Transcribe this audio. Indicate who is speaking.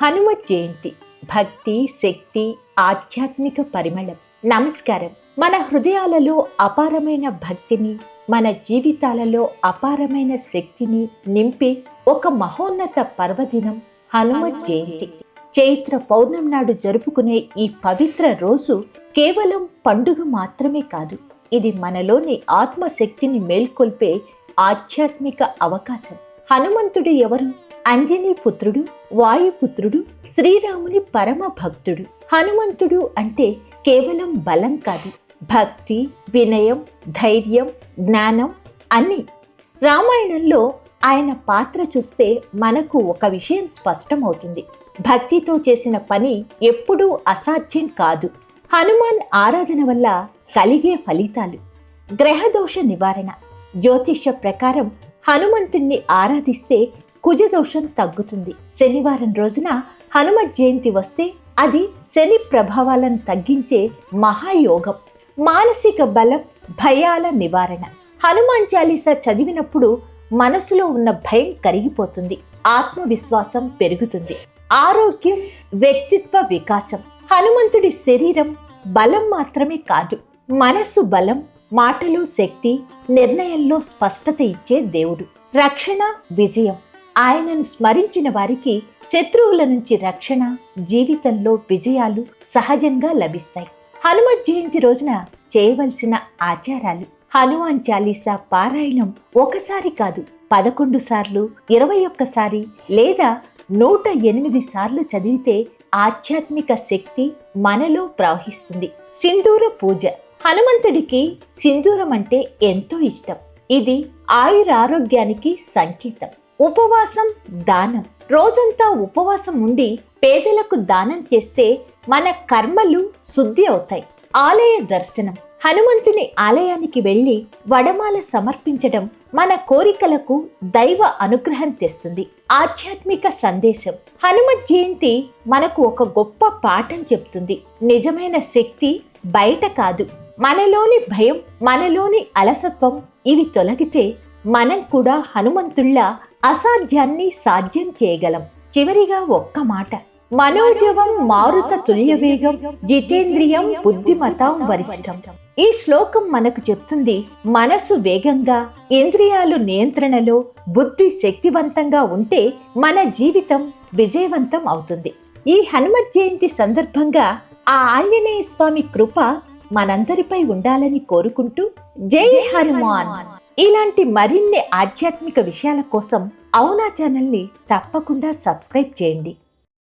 Speaker 1: హనుమత్ జయంతి భక్తి, శక్తి, ఆధ్యాత్మిక పరిమళం. నమస్కారం. మన హృదయాలలో అపారమైన భక్తిని, మన జీవితాలలో అపారమైన శక్తిని నింపే ఒక మహోన్నత పర్వదినం హనుమత్ జయంతి. చైత్ర పౌర్ణమి నాడు జరుపుకునే ఈ పవిత్ర రోజు కేవలం పండుగ మాత్రమే కాదు, ఇది మనలోని ఆత్మశక్తిని మేల్కొల్పే ఆధ్యాత్మిక అవకాశం. హనుమంతుడు ఎవరు? అంజనీ పుత్రుడు, వాయుపుత్రుడు, శ్రీరాముని పరమ భక్తుడు. హనుమంతుడు అంటే కేవలం బలం కాదు, భక్తి, వినయం, ధైర్యం, జ్ఞానం అన్నీ. రామాయణంలో ఆయన పాత్ర చూస్తే మనకు ఒక విషయం స్పష్టమవుతుంది. భక్తితో చేసిన పని ఎప్పుడూ అసాధ్యం కాదు. హనుమాన్ ఆరాధన వల్ల కలిగే ఫలితాలు. గ్రహదోష నివారణ. జ్యోతిష్య ప్రకారం హనుమంతుణ్ణి ఆరాధిస్తే కుజదోషం తగ్గుతుంది. శనివారం రోజున హనుమత్ జయంతి వస్తే అది శని ప్రభావాలను తగ్గించే మహాయోగం. మానసిక బలం, భయాల నివారణ. హనుమాన్ చాలీసా చదివినప్పుడు మనసులో ఉన్న భయం కరిగిపోతుంది, ఆత్మవిశ్వాసం పెరుగుతుంది. ఆరోగ్యం, వ్యక్తిత్వ వికాసం. హనుమంతుడి శరీరం బలం మాత్రమే కాదు, మనసు బలం, మాటలో శక్తి, నిర్ణయంలో స్పష్టత ఇచ్చే దేవుడు. రక్షణ, విజయం. ఆయనను స్మరించిన వారికి శత్రువుల నుంచి రక్షణ, జీవితంలో విజయాలు సహజంగా లభిస్తాయి. హనుమత్ జయంతి రోజున చేయవలసిన ఆచారాలు. హనుమాన్ చాలీసా పారాయణం ఒకసారి కాదు, 11 సార్లు, 21 సారి లేదా 108 సార్లు చదివితే ఆధ్యాత్మిక శక్తి మనలో ప్రవహిస్తుంది. సింధూర పూజ. హనుమంతుడికి సింధూరం అంటే ఎంతో ఇష్టం. ఇది ఆయురారోగ్యానికి సంకేతం. ఉపవాసం, దానం. రోజంతా ఉపవాసం ఉండి పేదలకు దానం చేస్తే మన కర్మలు శుద్ధి అవుతాయి. ఆలయ దర్శనం. హనుమంతుని ఆలయానికి వెళ్లి వడమాల సమర్పించడం మన కోరికలకు దైవ అనుగ్రహం తెస్తుంది. ఆధ్యాత్మిక సందేశం. హనుమత్ జయంతి మనకు ఒక గొప్ప పాఠం చెప్తుంది. నిజమైన శక్తి బయట కాదు, మనలోని భయం, మనలోని అలసత్వం ఇవి తొలగితే మనం కూడా హనుమంతుల్లా అసాధ్యాన్ని సాధ్యం చేయగలం. చివరిగా ఒక్క మాట. మనోజవం మారుత తుల్యవేగం, జితేంద్రియం బుద్ధిమతాం వరిష్టం. ఈ శ్లోకం మనకు చెప్తుంది, మనసు వేగంగా, ఇంద్రియాలు నియంత్రణలో, బుద్ధి శక్తివంతంగా ఉంటే మన జీవితం విజయవంతం అవుతుంది. ఈ హనుమత్ జయంతి సందర్భంగా ఆ ఆంజనేయ స్వామి కృప మనందరిపై ఉండాలని కోరుకుంటూ జై హనుమాన్. ఇలాంటి మరిన్ని ఆధ్యాత్మిక విషయాల కోసం అవునా ఛానల్ని తప్పకుండా సబ్స్క్రైబ్ చేయండి.